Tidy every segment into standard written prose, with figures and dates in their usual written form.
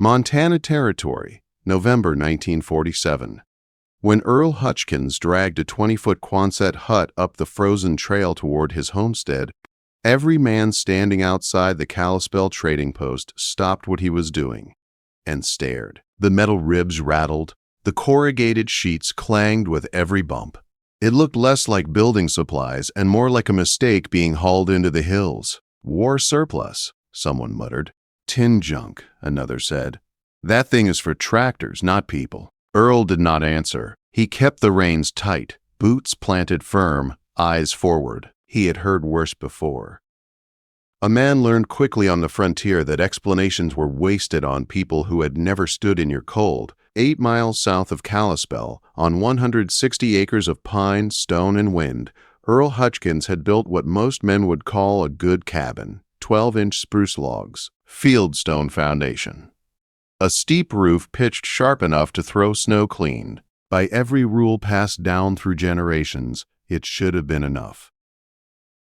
Montana Territory, November 1947. When Earl Hutchins dragged a 20-foot Quonset hut up the frozen trail toward his homestead, every man standing outside the Kalispell trading post stopped what he was doing and stared. The metal ribs rattled. The corrugated sheets clanged with every bump. It looked less like building supplies and more like a mistake being hauled into the hills. War surplus, someone muttered. Tin junk, another said. That thing is for tractors, not people. Earl did not answer. He kept the reins tight, boots planted firm, eyes forward. He had heard worse before. A man learned quickly on the frontier that explanations were wasted on people who had never stood in your cold. 8 miles south of Kalispell, on 160 acres of pine, stone, and wind, Earl Hutchins had built what most men would call a good cabin, 12-inch spruce logs, fieldstone foundation. A steep roof pitched sharp enough to throw snow clean. By every rule passed down through generations, it should have been enough.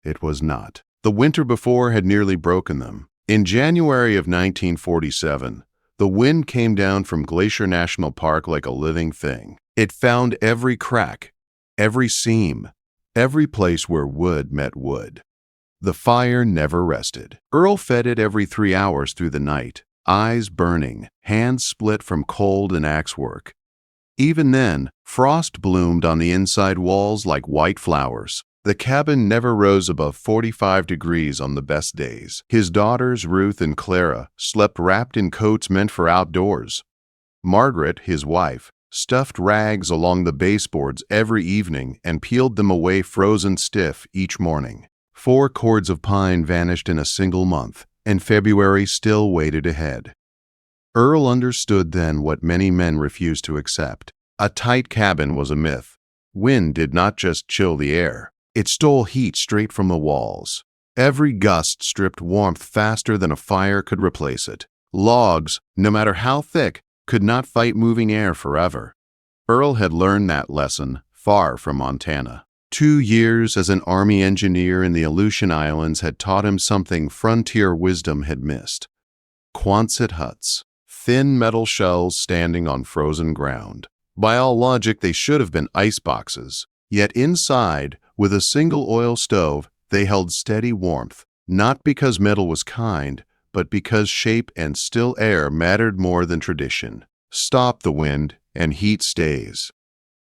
It was not. The winter before had nearly broken them. In January of 1947, the wind came down from Glacier National Park like a living thing. It found every crack, every seam, every place where wood met wood. The fire never rested. Earl fed it every 3 hours through the night, eyes burning, hands split from cold and axe work. Even then, frost bloomed on the inside walls like white flowers. The cabin never rose above 45 degrees on the best days. His daughters, Ruth and Clara, slept wrapped in coats meant for outdoors. Margaret, his wife, stuffed rags along the baseboards every evening and peeled them away frozen stiff each morning. 4 cords of pine vanished in a single month, and February still waited ahead. Earl understood then what many men refused to accept. A tight cabin was a myth. Wind did not just chill the air. It stole heat straight from the walls. Every gust stripped warmth faster than a fire could replace it. Logs, no matter how thick, could not fight moving air forever. Earl had learned that lesson far from Montana. 2 years as an Army engineer in the Aleutian Islands had taught him something frontier wisdom had missed. Quonset huts, thin metal shells standing on frozen ground. By all logic, they should have been ice boxes. Yet inside, with a single oil stove, they held steady warmth, not because metal was kind, but because shape and still air mattered more than tradition. Stop the wind, and heat stays.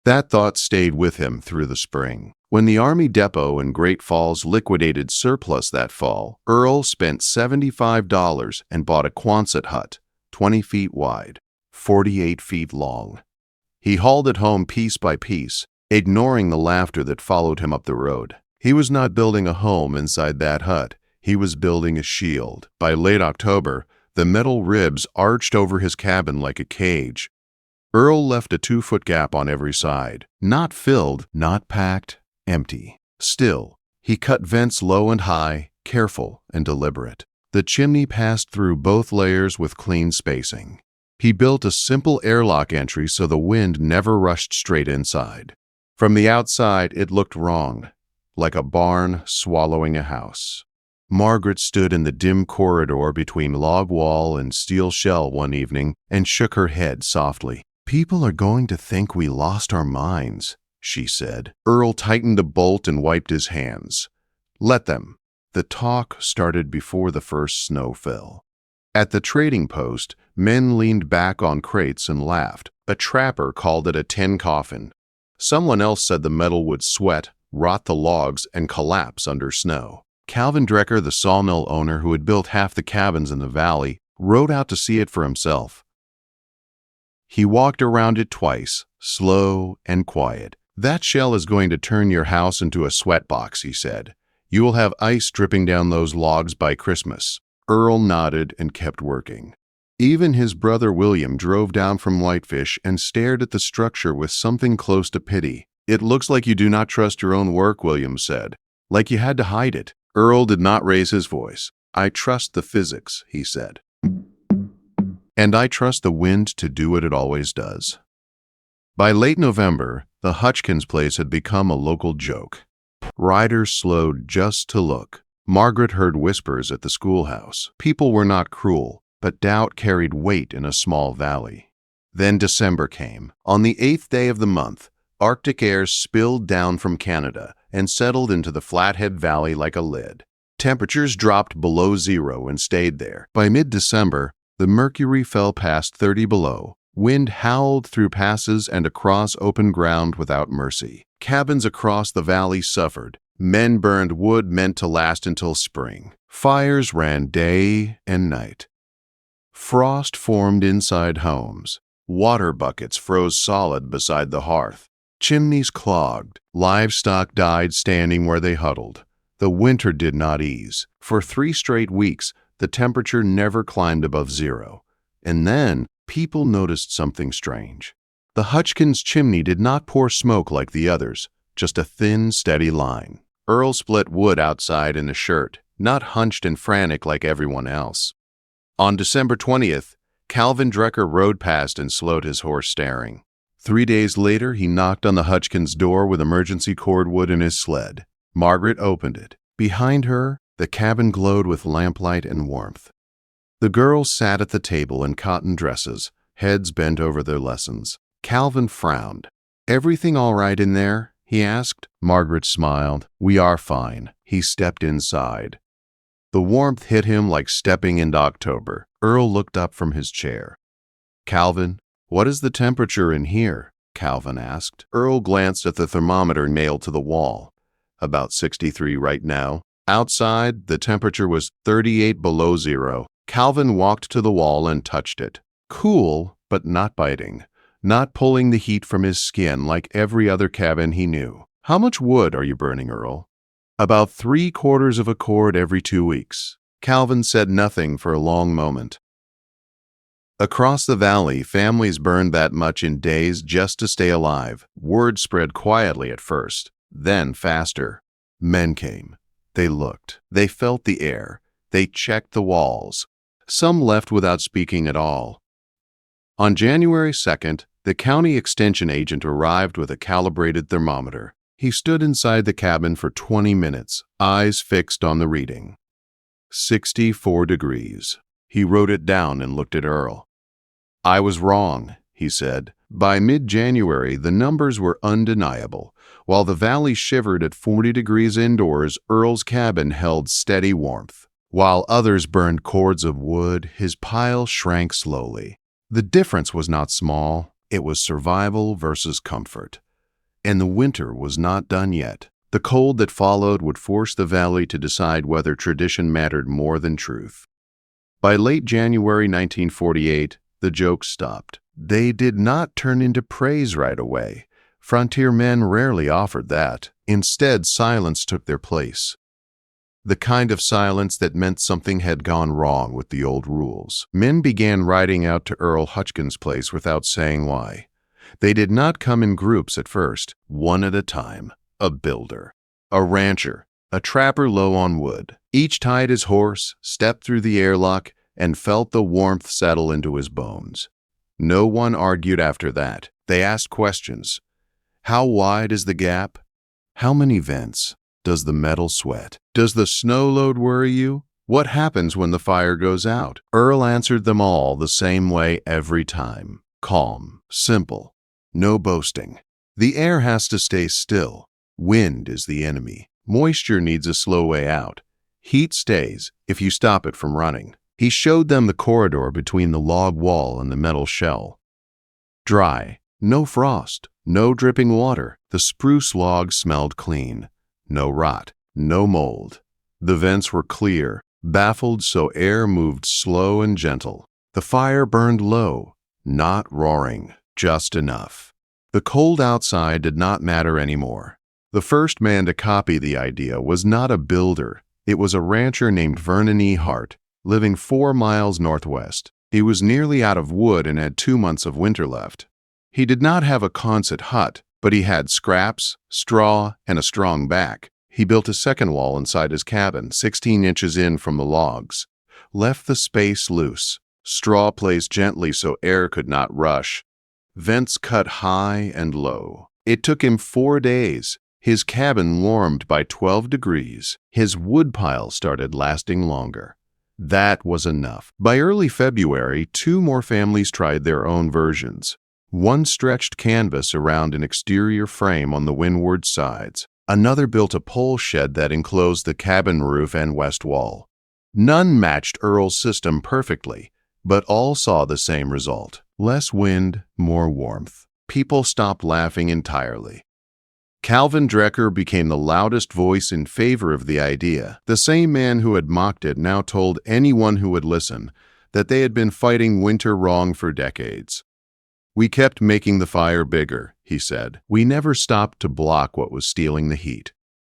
That thought stayed with him through the spring. When the Army Depot in Great Falls liquidated surplus that fall, Earl spent $75 and bought a Quonset hut, 20 feet wide, 48 feet long. He hauled it home piece by piece, ignoring the laughter that followed him up the road. He was not building a home inside that hut. He was building a shield. By late October, the metal ribs arched over his cabin like a cage. Earl left a 2-foot gap on every side. Not filled, not packed, empty. Still, he cut vents low and high, careful and deliberate. The chimney passed through both layers with clean spacing. He built a simple airlock entry so the wind never rushed straight inside. From the outside, it looked wrong, like a barn swallowing a house. Margaret stood in the dim corridor between log wall and steel shell one evening and shook her head softly. "People are going to think we lost our minds," she said. Earl tightened a bolt and wiped his hands. Let them. The talk started before the first snow fell. At the trading post, men leaned back on crates and laughed. A trapper called it a tin coffin. Someone else said the metal would sweat, rot the logs, and collapse under snow. Calvin Drecker, the sawmill owner who had built half the cabins in the valley, rode out to see it for himself. He walked around it twice, slow and quiet. "That shell is going to turn your house into a sweatbox," he said. "You will have ice dripping down those logs by Christmas." Earl nodded and kept working. Even his brother William drove down from Whitefish and stared at the structure with something close to pity. "It looks like you do not trust your own work," William said. "Like you had to hide it." Earl did not raise his voice. "I trust the physics," he said. "And I trust the wind to do what it always does." By late November, the Hutchins place had become a local joke. Riders slowed just to look. Margaret heard whispers at the schoolhouse. People were not cruel. but doubt carried weight in a small valley. Then December came. On the 8th day of the month, Arctic air spilled down from Canada and settled into the Flathead Valley like a lid. Temperatures dropped below zero and stayed there. By mid-December, the mercury fell past 30 below. Wind howled through passes and across open ground without mercy. Cabins across the valley suffered. Men burned wood meant to last until spring. Fires ran day and night. Frost formed inside homes. Water buckets froze solid beside the hearth. Chimneys clogged. Livestock died standing where they huddled. The winter did not ease. For 3 straight weeks, the temperature never climbed above zero. And then, people noticed something strange. The Hutchkins chimney did not pour smoke like the others, just a thin, steady line. Earl split wood outside in a shirt, not hunched and frantic like everyone else. On December 20th, Calvin Drecker rode past and slowed his horse staring. 3 days later, he knocked on the Hutchkins' door with emergency cordwood in his sled. Margaret opened it. Behind her, the cabin glowed with lamplight and warmth. The girls sat at the table in cotton dresses, heads bent over their lessons. Calvin frowned. "Everything all right in there?" he asked. Margaret smiled. "We are fine." He stepped inside. The warmth hit him like stepping into October. Earl looked up from his chair. "Calvin, what is the temperature in here?" Calvin asked. Earl glanced at the thermometer nailed to the wall. "About 63 right now." Outside, the temperature was 38 below zero. Calvin walked to the wall and touched it. Cool, but not biting. Not pulling the heat from his skin like every other cabin he knew. "How much wood are you burning, Earl?" "About 3/4 of a cord every 2 weeks." Calvin said nothing for a long moment. Across the valley, families burned that much in days just to stay alive. Word spread quietly at first, then faster. Men came. They looked. They felt the air. They checked the walls. Some left without speaking at all. On January 2nd, the county extension agent arrived with a calibrated thermometer. He stood inside the cabin for 20 minutes, eyes fixed on the reading. 64 degrees. He wrote it down and looked at Earl. "I was wrong," he said. By mid-January, the numbers were undeniable. While the valley shivered at 40 degrees indoors, Earl's cabin held steady warmth. While others burned cords of wood, his pile shrank slowly. The difference was not small. It was survival versus comfort. And the winter was not done yet. The cold that followed would force the valley to decide whether tradition mattered more than truth. By late January 1948, the jokes stopped. They did not turn into praise right away. Frontier men rarely offered that. Instead, silence took their place. The kind of silence that meant something had gone wrong with the old rules. Men began riding out to Earl Hutchkins' place without saying why. They did not come in groups at first, one at a time. A builder, a rancher, a trapper low on wood. Each tied his horse, stepped through the airlock, and felt the warmth settle into his bones. No one argued after that. They asked questions. How wide is the gap? How many vents? Does the metal sweat? Does the snow load worry you? What happens when the fire goes out? Earl answered them all the same way every time. Calm, simple, no boasting. The air has to stay still. Wind is the enemy. Moisture needs a slow way out. Heat stays if you stop it from running. He showed them the corridor between the log wall and the metal shell. Dry, no frost, no dripping water. The spruce logs smelled clean. No rot, no mold. The vents were clear, baffled so air moved slow and gentle. The fire burned low, not roaring, just enough. The cold outside did not matter anymore. The first man to copy the idea was not a builder. It was a rancher named Vernon E. Hart, living 4 miles northwest. He was nearly out of wood and had 2 months of winter left. He did not have a Quonset hut, but he had scraps, straw, and a strong back. He built a second wall inside his cabin, 16 inches in from the logs. Left the space loose. Straw placed gently so air could not rush. Vents cut high and low. It took him 4 days. His cabin warmed by 12 degrees. His woodpile started lasting longer. That was enough. By early February, 2 more families tried their own versions. One stretched canvas around an exterior frame on the windward sides. Another built a pole shed that enclosed the cabin roof and west wall. None matched Earl's system perfectly, but all saw the same result. Less wind, more warmth. People stopped laughing entirely. Calvin Drecker became the loudest voice in favor of the idea. The same man who had mocked it now told anyone who would listen that they had been fighting winter wrong for decades. "We kept making the fire bigger," he said. "We never stopped to block what was stealing the heat."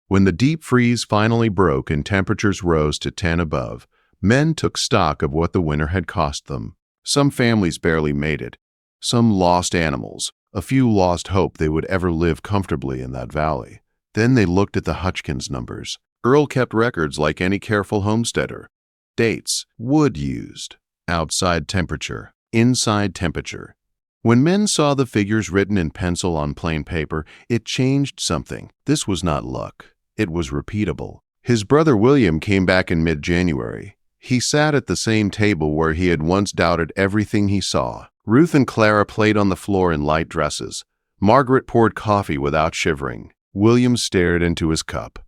When the deep freeze finally broke and temperatures rose to 10 above, men took stock of what the winter had cost them. Some families barely made it. Some lost animals. A few lost hope they would ever live comfortably in that valley. Then they looked at the Hutchkins numbers. Earl kept records like any careful homesteader. Dates, wood used, outside temperature, inside temperature. When men saw the figures written in pencil on plain paper, it changed something. This was not luck. It was repeatable. His brother William came back in mid-January. He sat at the same table where he had once doubted everything he saw. Ruth and Clara played on the floor in light dresses. Margaret poured coffee without shivering. William stared into his cup.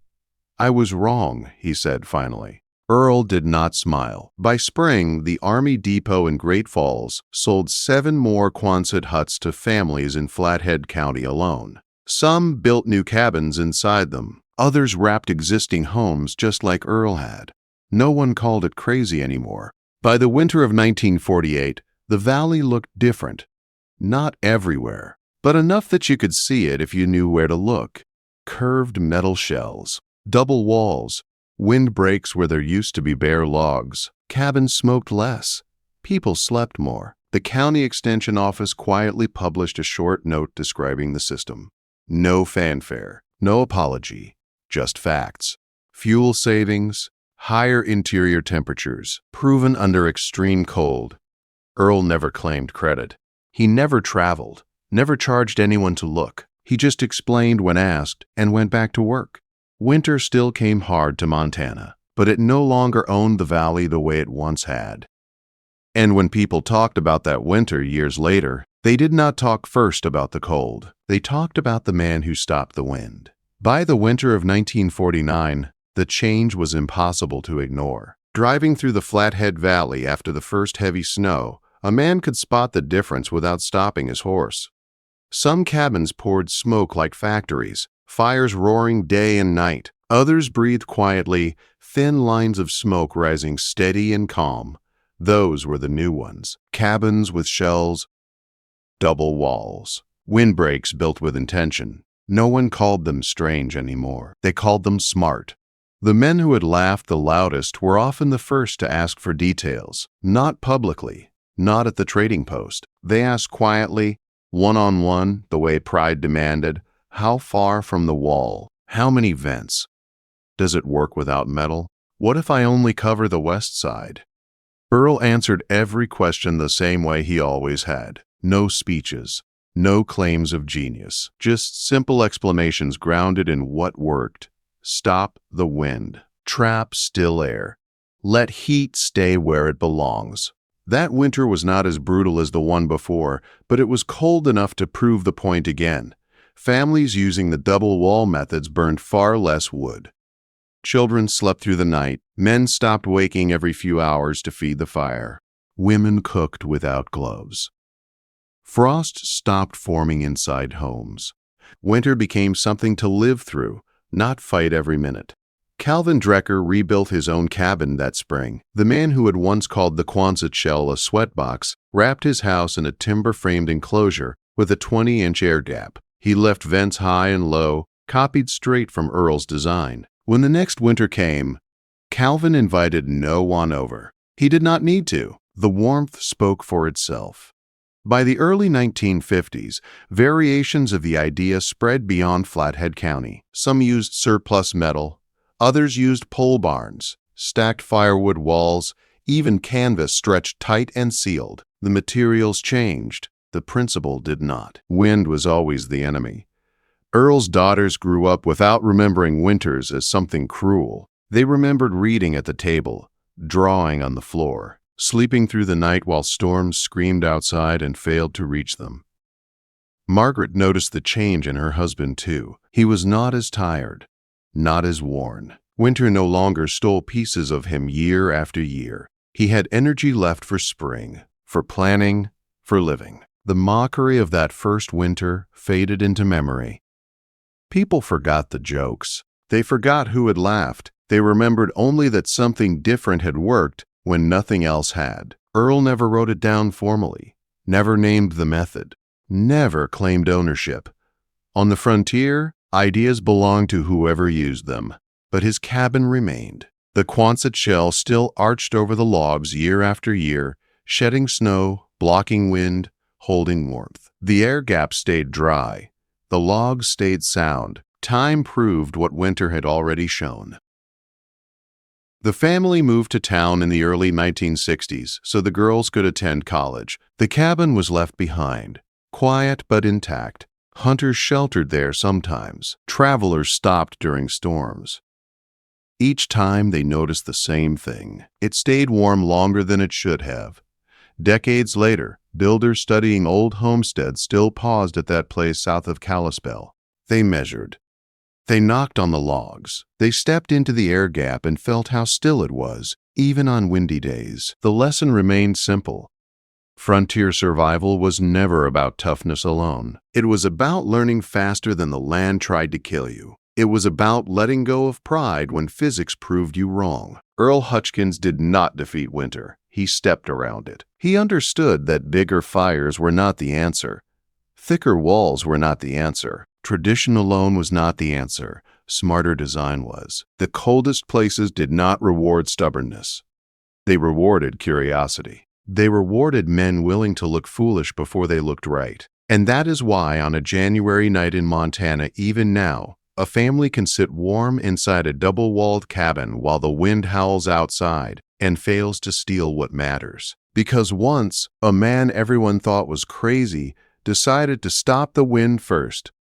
"I was wrong," he said finally. Earl did not smile. By spring, the Army Depot in Great Falls sold 7 more Quonset huts to families in Flathead County alone. Some built new cabins inside them. Others wrapped existing homes just like Earl had. No one called it crazy anymore. By the winter of 1948, the valley looked different. Not everywhere, but enough that you could see it if you knew where to look. Curved metal shells, double walls, windbreaks where there used to be bare logs. Cabins smoked less. People slept more. The county extension office quietly published a short note describing the system. No fanfare, no apology, just facts. Fuel savings, higher interior temperatures, proven under extreme cold. Earl never claimed credit. He never traveled, never charged anyone to look. He just explained when asked and went back to work. Winter still came hard to Montana, but it no longer owned the valley the way it once had. And when people talked about that winter years later, they did not talk first about the cold. They talked about the man who stopped the wind. By the winter of 1949, the change was impossible to ignore. Driving through the Flathead Valley after the first heavy snow, a man could spot the difference without stopping his horse. Some cabins poured smoke like factories, fires roaring day and night. Others breathed quietly, thin lines of smoke rising steady and calm. Those were the new ones. Cabins with shells, double walls, windbreaks built with intention. No one called them strange anymore. They called them smart. The men who had laughed the loudest were often the first to ask for details. Not publicly, not at the trading post. They asked quietly, one-on-one, the way pride demanded, how far from the wall? How many vents? Does it work without metal? What if I only cover the west side? Earl answered every question the same way he always had. No speeches, no claims of genius, just simple explanations grounded in what worked. Stop the wind. Trap still air. Let heat stay where it belongs. That winter was not as brutal as the one before, but it was cold enough to prove the point again. Families using the double wall methods burned far less wood. Children slept through the night. Men stopped waking every few hours to feed the fire. Women cooked without gloves. Frost stopped forming inside homes. Winter became something to live through, not fight every minute. Calvin Drecker rebuilt his own cabin that spring. The man who had once called the Quonset shell a sweatbox wrapped his house in a timber-framed enclosure with a 20-inch air gap. He left vents high and low, copied straight from Earl's design. When the next winter came, Calvin invited no one over. He did not need to. The warmth spoke for itself. By the early 1950s, variations of the idea spread beyond Flathead County. Some used surplus metal, others used pole barns, stacked firewood walls, even canvas stretched tight and sealed. The materials changed. The principle did not. Wind was always the enemy. Earl's daughters grew up without remembering winters as something cruel. They remembered reading at the table, drawing on the floor, sleeping through the night while storms screamed outside and failed to reach them. Margaret noticed the change in her husband, too. He was not as tired, not as worn. Winter no longer stole pieces of him year after year. He had energy left for spring, for planning, for living. The mockery of that first winter faded into memory. People forgot the jokes. They forgot who had laughed. They remembered only that something different had worked when nothing else had. Earl never wrote it down formally, never named the method, never claimed ownership. On the frontier, ideas belonged to whoever used them, but his cabin remained. The Quonset shell still arched over the logs year after year, shedding snow, blocking wind, holding warmth. The air gap stayed dry. The logs stayed sound. Time proved what winter had already shown. The family moved to town in the early 1960s so the girls could attend college. The cabin was left behind, quiet but intact. Hunters sheltered there sometimes. Travelers stopped during storms. Each time they noticed the same thing. It stayed warm longer than it should have. Decades later, builders studying old homesteads still paused at that place south of Kalispell. They measured. They knocked on the logs. They stepped into the air gap and felt how still it was, even on windy days. The lesson remained simple. Frontier survival was never about toughness alone. It was about learning faster than the land tried to kill you. It was about letting go of pride when physics proved you wrong. Earl Hutchkins did not defeat winter. He stepped around it. He understood that bigger fires were not the answer. Thicker walls were not the answer. Tradition alone was not the answer. Smarter design was. The coldest places did not reward stubbornness. They rewarded curiosity. They rewarded men willing to look foolish before they looked right. And that is why on a January night in Montana, even now, a family can sit warm inside a double-walled cabin while the wind howls outside and fails to steal what matters. Because once, a man everyone thought was crazy decided to stop the wind first.